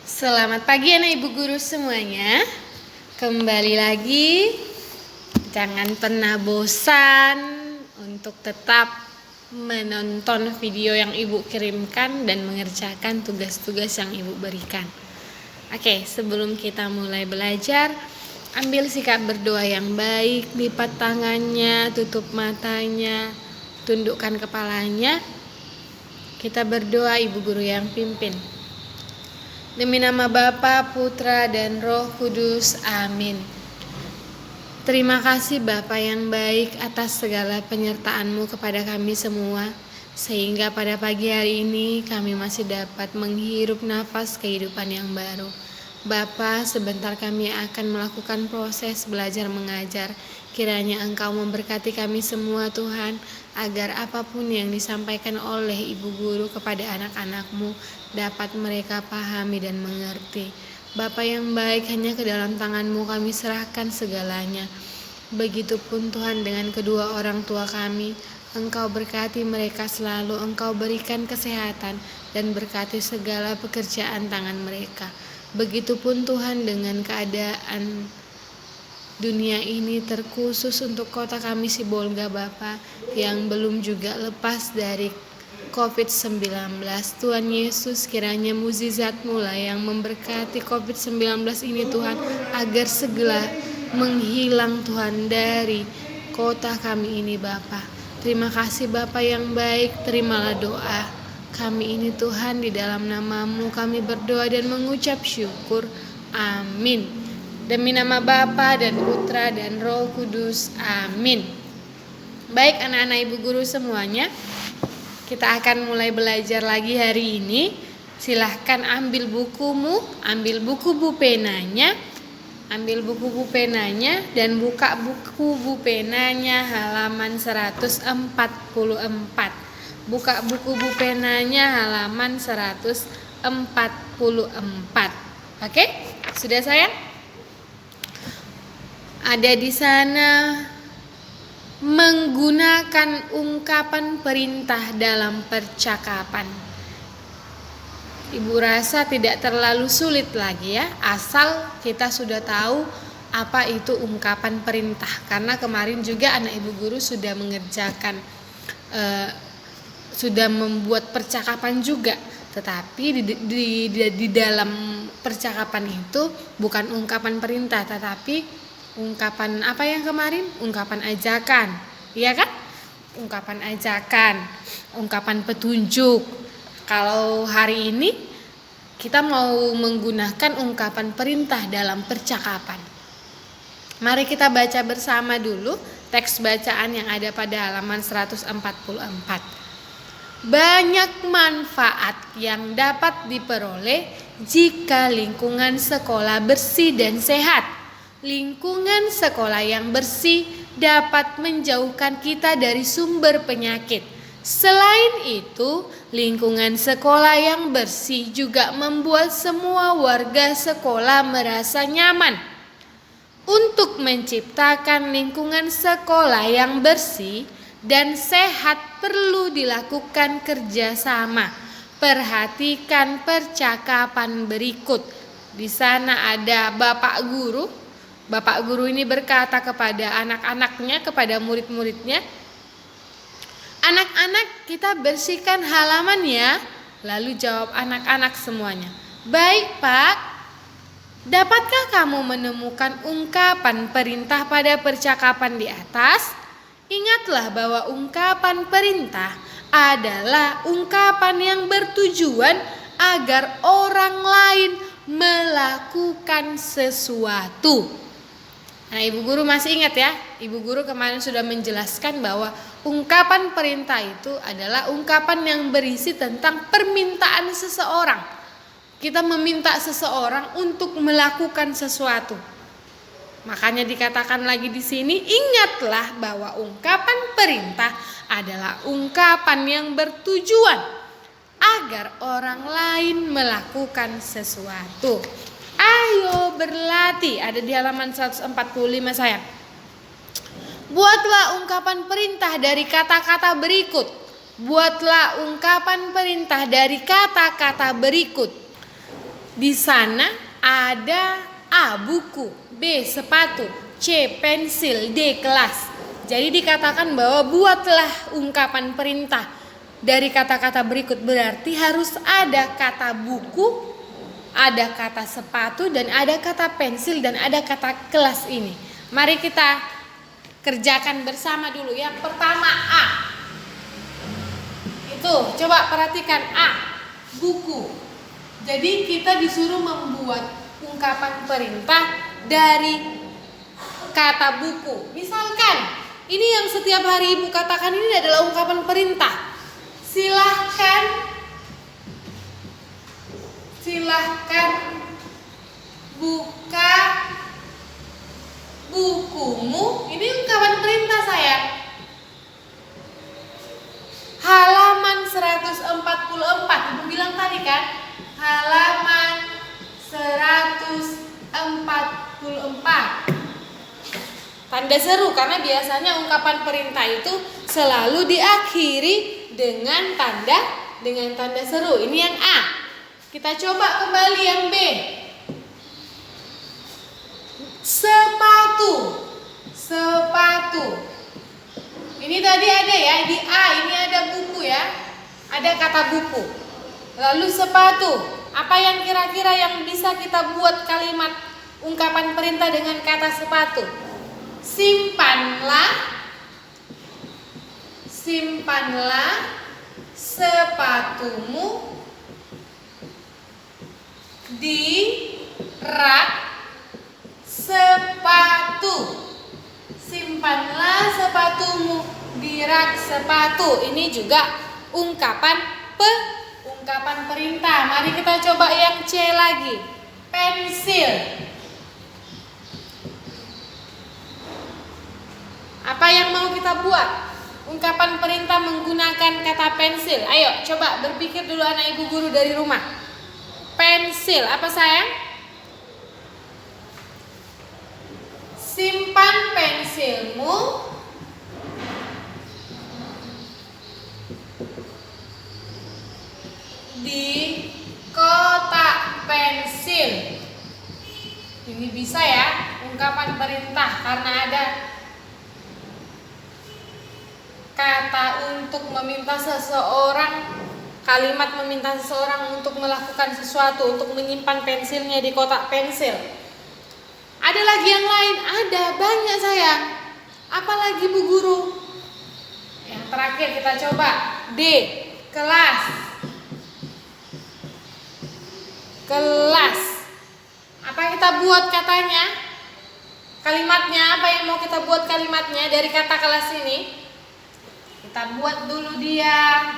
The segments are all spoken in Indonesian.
Selamat pagi anak ibu guru semuanya. Kembali lagi. Jangan pernah bosan untuk tetap menonton video yang ibu kirimkan dan mengerjakan tugas-tugas yang ibu berikan. Oke, sebelum kita mulai belajar, ambil sikap berdoa yang baik, lipat tangannya, tutup matanya, tundukkan kepalanya. Kita berdoa, ibu guru yang pimpin. Demi nama Bapa, Putra, dan Roh Kudus. Amin. Terima kasih Bapa yang baik atas segala penyertaan-Mu kepada kami semua, sehingga pada pagi hari ini kami masih dapat menghirup nafas kehidupan yang baru. Bapa, sebentar kami akan melakukan proses belajar mengajar. Kiranya Engkau memberkati kami semua Tuhan, agar apapun yang disampaikan oleh Ibu Guru kepada anak-anak-Mu dapat mereka pahami dan mengerti. Bapa yang baik, hanya ke dalam tangan-Mu kami serahkan segalanya. Begitupun Tuhan dengan kedua orang tua kami. Engkau berkati mereka selalu, Engkau berikan kesehatan dan berkati segala pekerjaan tangan mereka. Begitupun Tuhan dengan keadaan dunia ini, terkhusus untuk kota kami Sibolga Bapa yang belum juga lepas dari COVID-19. Tuhan Yesus, kiranya mukjizat-Mu lah yang memberkati COVID-19 ini Tuhan, agar segera menghilang Tuhan dari kota kami ini Bapa. Terima kasih Bapa yang baik, terimalah doa kami ini Tuhan, di dalam nama-Mu kami berdoa dan mengucap syukur. Amin. Demi nama Bapa dan Putra dan Roh Kudus. Amin. Baik anak-anak ibu guru semuanya, kita akan mulai belajar lagi hari ini. Silahkan ambil bukumu, ambil buku penanya, dan buka buku penanya halaman 144. Buka buku penanya halaman 144. Oke? Sudah sayang? Ada di sana. Menggunakan ungkapan perintah dalam percakapan. Ibu rasa tidak terlalu sulit lagi ya, asal kita sudah tahu apa itu ungkapan perintah. Karena kemarin juga anak ibu guru sudah mengerjakan, sudah membuat percakapan juga. Tetapi di dalam percakapan itu bukan ungkapan perintah, tetapi ungkapan apa yang kemarin? Ungkapan ajakan, iya kan? Ungkapan ajakan, ungkapan petunjuk. Kalau hari ini kita mau menggunakan ungkapan perintah dalam percakapan. Mari kita baca bersama dulu teks bacaan yang ada pada halaman 144. Banyak manfaat yang dapat diperoleh jika lingkungan sekolah bersih dan sehat. Lingkungan sekolah yang bersih dapat menjauhkan kita dari sumber penyakit. Selain itu, lingkungan sekolah yang bersih juga membuat semua warga sekolah merasa nyaman. Untuk menciptakan lingkungan sekolah yang bersih dan sehat perlu dilakukan kerjasama. Perhatikan percakapan berikut. Di sana ada Bapak Guru. Bapak Guru ini berkata kepada anak-anaknya, kepada murid-muridnya, "Anak-anak, kita bersihkan halaman ya." Lalu jawab anak-anak semuanya, "Baik Pak." Dapatkah kamu menemukan ungkapan perintah pada percakapan di atas? Ingatlah bahwa ungkapan perintah adalah ungkapan yang bertujuan agar orang lain melakukan sesuatu. Nah, Ibu Guru masih ingat ya? Ibu Guru kemarin sudah menjelaskan bahwa ungkapan perintah itu adalah ungkapan yang berisi tentang permintaan seseorang. Kita meminta seseorang untuk melakukan sesuatu. Makanya dikatakan lagi di sini, ingatlah bahwa ungkapan perintah adalah ungkapan yang bertujuan agar orang lain melakukan sesuatu. Ayo berlatih, ada di halaman 145 sayang. Buatlah ungkapan perintah dari kata-kata berikut. Buatlah ungkapan perintah dari kata-kata berikut. Di sana ada A. buku, B. sepatu, C. pensil, D. kelas. Jadi dikatakan bahwa buatlah ungkapan perintah dari kata-kata berikut. Berarti harus ada kata buku, ada kata sepatu, dan ada kata pensil, dan ada kata kelas ini. Mari kita kerjakan bersama dulu. Yang pertama A. Itu coba perhatikan A. buku. Jadi kita disuruh membuat ungkapan perintah dari kata buku. Misalkan ini yang setiap hari ibu katakan ini adalah ungkapan perintah. Silahkan buka bukumu. Ini ungkapan perintah saya. Halaman 144. Ibu bilang tadi kan, halaman 144. Tanda seru, karena biasanya ungkapan perintah itu selalu diakhiri dengan tanda seru. Ini yang A. Kita coba kembali yang B. Sepatu. Ini tadi ada ya, di A ini ada buku ya. Ada kata buku. Lalu sepatu. Apa yang kira-kira yang bisa kita buat kalimat ungkapan perintah dengan kata sepatu? Simpanlah sepatumu di rak sepatu. Simpanlah sepatumu di rak sepatu. Ini juga ungkapan perintah. Mari kita coba yang C lagi. Pensil. Apa yang mau kita buat? Ungkapan perintah menggunakan kata pensil. Ayo coba berpikir dulu anak ibu guru dari rumah. Pensil, apa sayang? Simpan pensilmu di kotak pensil. Ini bisa ya, ungkapan perintah karena ada kata untuk meminta seseorang, kalimat meminta seseorang untuk melakukan sesuatu, untuk menyimpan pensilnya di kotak pensil. Ada lagi yang lain? Ada, banyak sayang. Apalagi Bu Guru? Yang terakhir kita coba D. Kelas. Apa yang kita buat katanya? Kalimatnya, apa yang mau kita buat kalimatnya dari kata kelas ini? Kita buat dulu dia.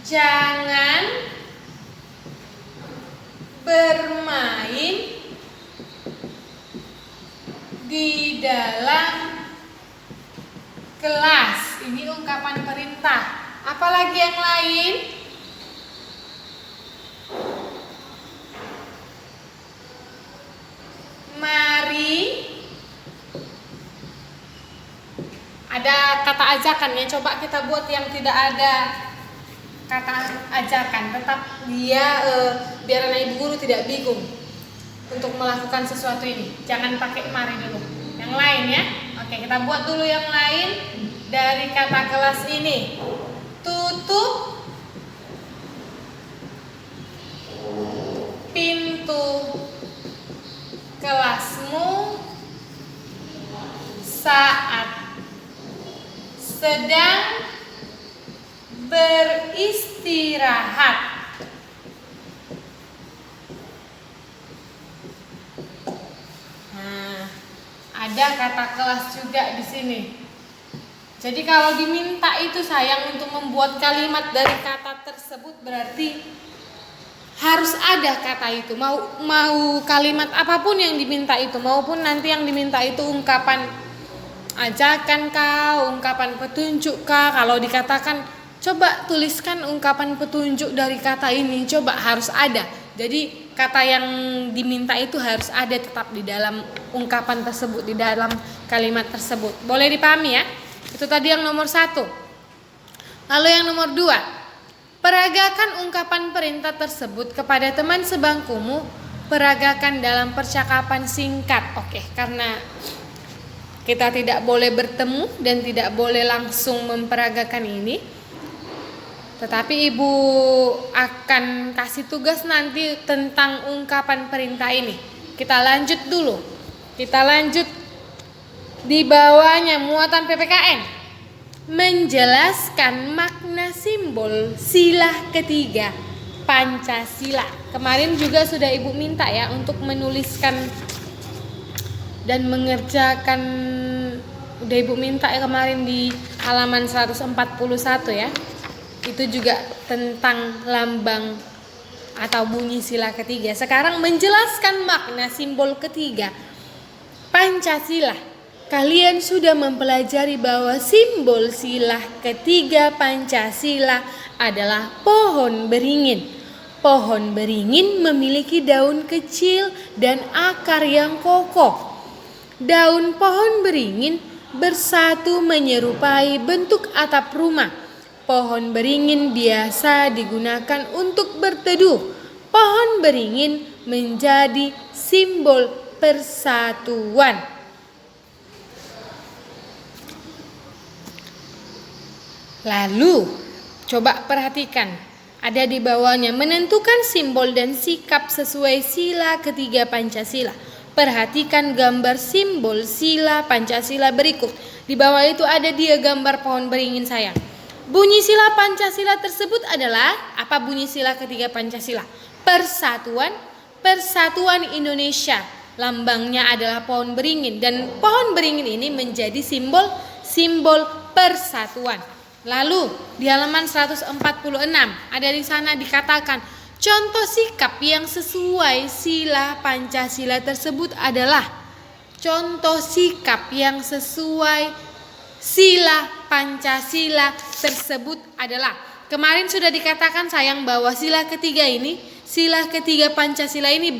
Jangan bermain di dalam kelas. Ini ungkapan perintah. Apalagi yang lain? Mari. Ada kata ajakan ya. Coba kita buat yang tidak ada kata ajakan. Tetap dia biar anak ibu guru tidak bingung untuk melakukan sesuatu ini. Jangan pakai mari dulu. Yang lain ya. Oke, kita buat dulu yang lain dari kata kelas ini. Tutup pintu kelasmu saat sedang beristirahat. Nah, ada kata kelas juga di sini. Jadi kalau diminta itu sayang untuk membuat kalimat dari kata tersebut berarti harus ada kata itu. Mau kalimat apapun yang diminta itu, maupun nanti yang diminta itu ungkapan ajakan kah, ungkapan petunjuk kah. Kalau dikatakan coba tuliskan ungkapan petunjuk dari kata ini, coba harus ada. Jadi kata yang diminta itu harus ada tetap di dalam ungkapan tersebut, di dalam kalimat tersebut. Boleh dipahami ya? Itu tadi yang nomor 1. Lalu yang nomor 2, peragakan ungkapan perintah tersebut kepada teman sebangkumu. Peragakan dalam percakapan singkat. Oke, karena kita tidak boleh bertemu dan tidak boleh langsung memperagakan ini, tetapi Ibu akan kasih tugas nanti tentang ungkapan perintah ini. Kita lanjut dulu. Kita lanjut di bawahnya muatan PPKN. Menjelaskan makna simbol sila ketiga Pancasila. Kemarin juga sudah Ibu minta ya untuk menuliskan dan mengerjakan. Udah Ibu minta ya kemarin di halaman 141 ya. Itu juga tentang lambang atau bunyi sila ketiga. Sekarang menjelaskan makna simbol ketiga Pancasila. Kalian sudah mempelajari bahwa simbol sila ketiga Pancasila adalah pohon beringin. Pohon beringin memiliki daun kecil dan akar yang kokoh. Daun pohon beringin bersatu menyerupai bentuk atap rumah. Pohon beringin biasa digunakan untuk berteduh. Pohon beringin menjadi simbol persatuan. Lalu, coba perhatikan. Ada di bawahnya menentukan simbol dan sikap sesuai sila ketiga Pancasila. Perhatikan gambar simbol sila Pancasila berikut. Di bawah itu ada dia gambar pohon beringin sayang. Bunyi sila Pancasila tersebut adalah apa bunyi sila ketiga Pancasila? Persatuan, persatuan Indonesia. Lambangnya adalah pohon beringin dan pohon beringin ini menjadi simbol persatuan. Lalu di halaman 146 ada di sana dikatakan contoh sikap yang sesuai sila Pancasila tersebut adalah contoh sikap yang sesuai sila Pancasila tersebut adalah. Kemarin sudah dikatakan sayang bahwa sila ketiga Pancasila ini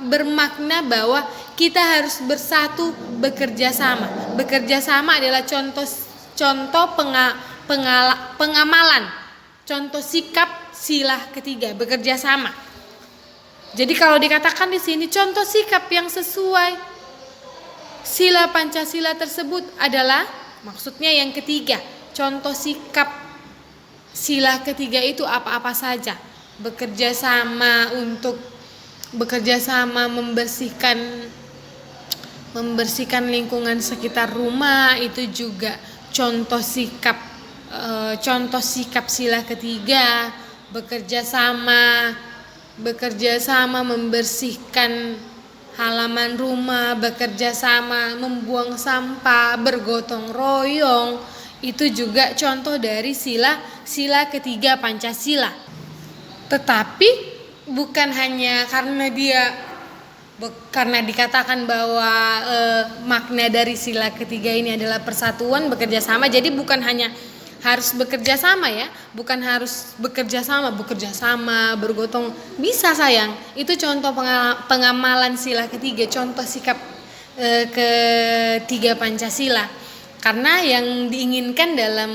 bermakna bahwa kita harus bersatu, bekerja sama. Bekerja sama adalah contoh pengamalan, contoh sikap sila ketiga, bekerja sama. Jadi kalau dikatakan di sini contoh sikap yang sesuai sila Pancasila tersebut adalah, maksudnya yang ketiga, contoh sikap sila ketiga itu apa-apa saja. Bekerja sama untuk membersihkan lingkungan sekitar rumah, itu juga contoh sikap sila ketiga. Bekerja sama membersihkan halaman rumah, bekerja sama membuang sampah, bergotong royong, itu juga contoh dari sila ketiga Pancasila. Tetapi bukan hanya karena dikatakan bahwa makna dari sila ketiga ini adalah persatuan, bekerja sama, jadi bukan hanya harus bekerja sama ya, bukan harus bekerja sama, bergotong, bisa sayang. Itu contoh pengamalan sila ketiga, contoh sikap ketiga Pancasila. Karena yang diinginkan dalam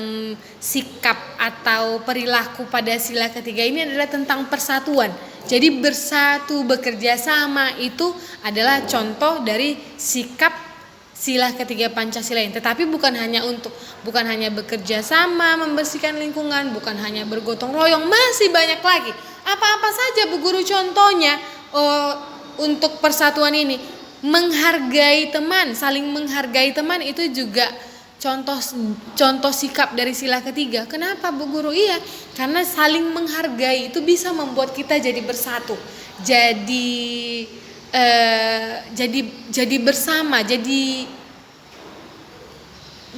sikap atau perilaku pada sila ketiga ini adalah tentang persatuan. Jadi bersatu, bekerja sama itu adalah contoh dari sikap sila ketiga Pancasila ini. Tetapi bukan hanya bekerja sama, membersihkan lingkungan, bukan hanya bergotong royong, masih banyak lagi. Apa-apa saja Bu Guru contohnya untuk persatuan ini? Menghargai teman, saling menghargai teman itu juga contoh sikap dari sila ketiga. Kenapa Bu Guru? Iya, karena saling menghargai itu bisa membuat kita jadi bersatu, jadi bersama, jadi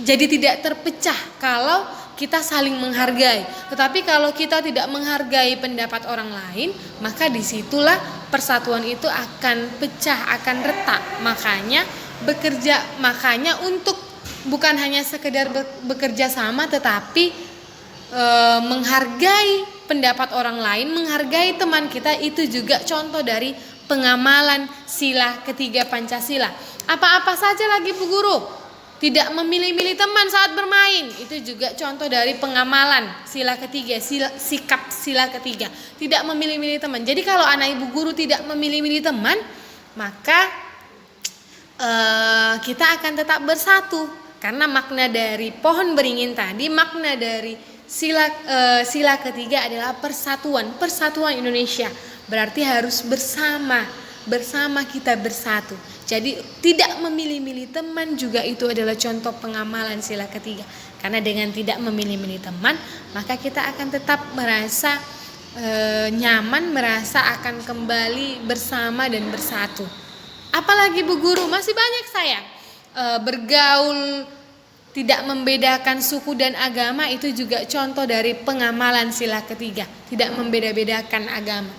tidak terpecah kalau kita saling menghargai. Tetapi kalau kita tidak menghargai pendapat orang lain, maka disitulah persatuan itu akan pecah, akan retak. Makanya untuk bukan hanya sekedar bekerja sama, tetapi menghargai pendapat orang lain, menghargai teman kita, itu juga contoh dari pengamalan sila ketiga Pancasila. Apa-apa saja lagi Bu Guru? Tidak memilih-milih teman saat bermain, itu juga contoh dari pengamalan sila ketiga, sikap sila ketiga. Tidak memilih-milih teman. Jadi kalau anak ibu guru tidak memilih-milih teman, maka kita akan tetap bersatu. Karena makna dari pohon beringin tadi, makna dari sila ketiga adalah persatuan Indonesia. Berarti harus bersama kita bersatu. Jadi tidak memilih-milih teman juga itu adalah contoh pengamalan sila ketiga. Karena dengan tidak memilih-milih teman, maka kita akan tetap merasa nyaman, merasa akan kembali bersama dan bersatu. Apalagi Bu Guru, masih banyak sayang. Bergaul, tidak membedakan suku dan agama, itu juga contoh dari pengamalan sila ketiga. Tidak membeda-bedakan agama.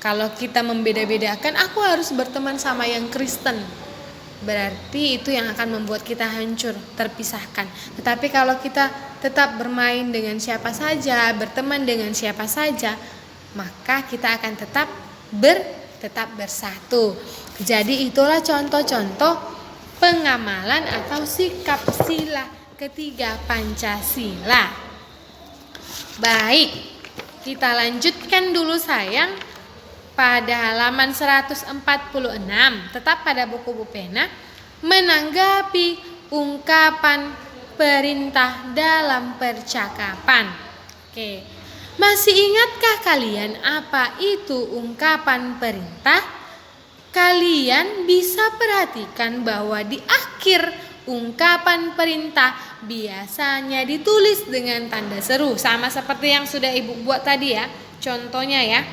Kalau kita membeda-bedakan, aku harus berteman sama yang Kristen, berarti itu yang akan membuat kita hancur, terpisahkan. Tetapi kalau kita tetap bermain dengan siapa saja, berteman dengan siapa saja, maka kita akan tetap bersatu. Jadi itulah contoh-contoh pengamalan atau sikap sila ketiga Pancasila. Baik, kita lanjutkan dulu sayang. Pada halaman 146, tetap pada buku pena, menanggapi ungkapan perintah dalam percakapan. Oke. Masih ingatkah kalian apa itu ungkapan perintah? Kalian bisa perhatikan bahwa di akhir ungkapan perintah biasanya ditulis dengan tanda seru, sama seperti yang sudah Ibu buat tadi ya. Contohnya ya.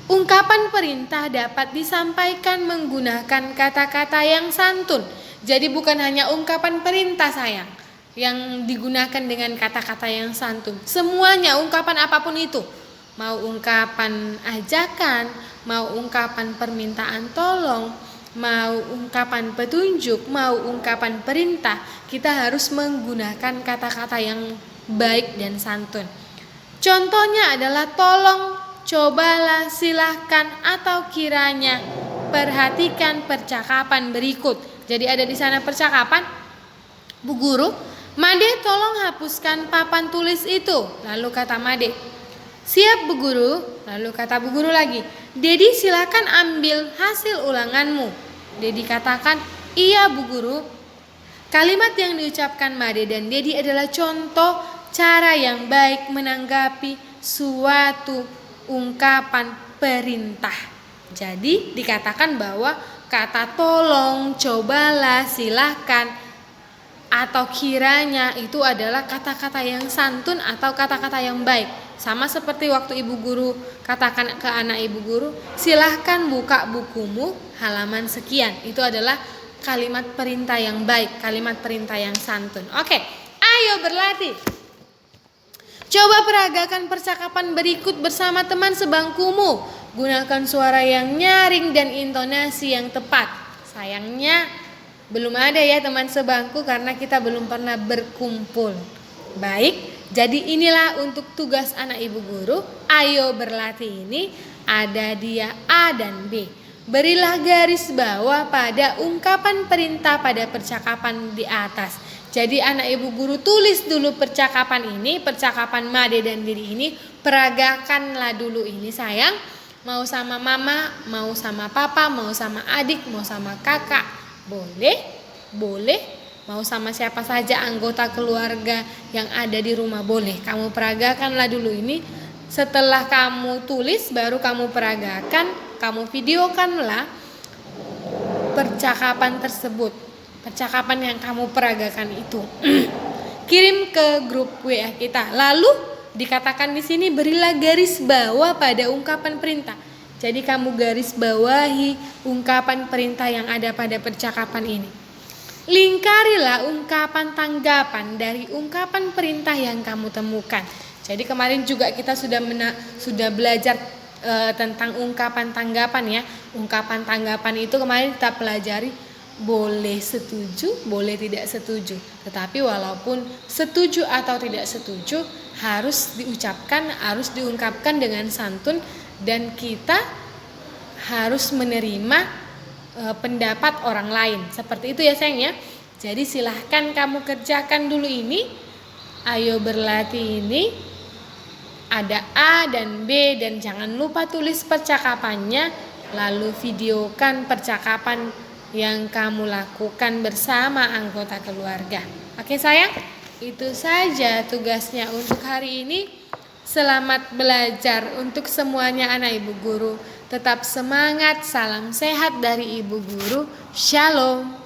Ungkapan perintah dapat disampaikan menggunakan kata-kata yang santun. Jadi bukan hanya ungkapan perintah sayang yang digunakan dengan kata-kata yang santun. Semuanya, ungkapan apapun itu. Mau ungkapan ajakan, mau ungkapan permintaan tolong, mau ungkapan petunjuk, mau ungkapan perintah, kita harus menggunakan kata-kata yang baik dan santun. Contohnya adalah tolong, cobalah, silahkan, atau kiranya, perhatikan percakapan berikut. Jadi ada di sana percakapan, Bu Guru, Made tolong hapuskan papan tulis itu. Lalu kata Made, siap Bu Guru. Lalu kata Bu Guru lagi, Dedi silakan ambil hasil ulanganmu. Dedi katakan, iya Bu Guru. Kalimat yang diucapkan Made dan Dedi adalah contoh cara yang baik menanggapi suatu ungkapan perintah. Jadi dikatakan bahwa kata tolong, cobalah, silahkan, atau kiranya itu adalah kata-kata yang santun atau kata-kata yang baik. Sama seperti waktu ibu guru katakan ke anak ibu guru, silahkan buka bukumu halaman sekian. Itu adalah kalimat perintah yang baik, kalimat perintah yang santun. Oke, ayo berlatih. Coba peragakan percakapan berikut bersama teman sebangkumu. Gunakan suara yang nyaring dan intonasi yang tepat. Sayangnya belum ada ya teman sebangku karena kita belum pernah berkumpul. Baik, jadi inilah untuk tugas anak ibu guru. Ayo berlatih ini. Ada dia A dan B. Berilah garis bawah pada ungkapan perintah pada percakapan di atas. Jadi anak ibu guru tulis dulu percakapan ini, percakapan Made dan Diri ini, peragakanlah dulu ini sayang. Mau sama mama, mau sama papa, mau sama adik, mau sama kakak, boleh. Mau sama siapa saja anggota keluarga yang ada di rumah boleh. Kamu peragakanlah dulu ini. Setelah kamu tulis baru kamu peragakan, kamu videokanlah percakapan tersebut. Percakapan yang kamu peragakan itu. Kirim ke grup WA kita. Lalu dikatakan di sini berilah garis bawah pada ungkapan perintah. Jadi kamu garis bawahi ungkapan perintah yang ada pada percakapan ini. Lingkarilah ungkapan tanggapan dari ungkapan perintah yang kamu temukan. Jadi kemarin juga kita sudah belajar tentang ungkapan tanggapan ya. Ungkapan tanggapan itu kemarin kita pelajari boleh setuju, boleh tidak setuju. Tetapi walaupun setuju atau tidak setuju, harus diucapkan, harus diungkapkan dengan santun, dan kita harus menerima pendapat orang lain. Seperti itu ya sayang ya. Jadi silahkan kamu kerjakan dulu ini. Ayo berlatih ini. Ada A dan B, dan jangan lupa tulis percakapannya. Lalu videokan percakapan yang kamu lakukan bersama anggota keluarga. Oke sayang, itu saja tugasnya untuk hari ini. Selamat belajar untuk semuanya anak ibu guru. Tetap semangat, salam sehat dari ibu guru. Shalom.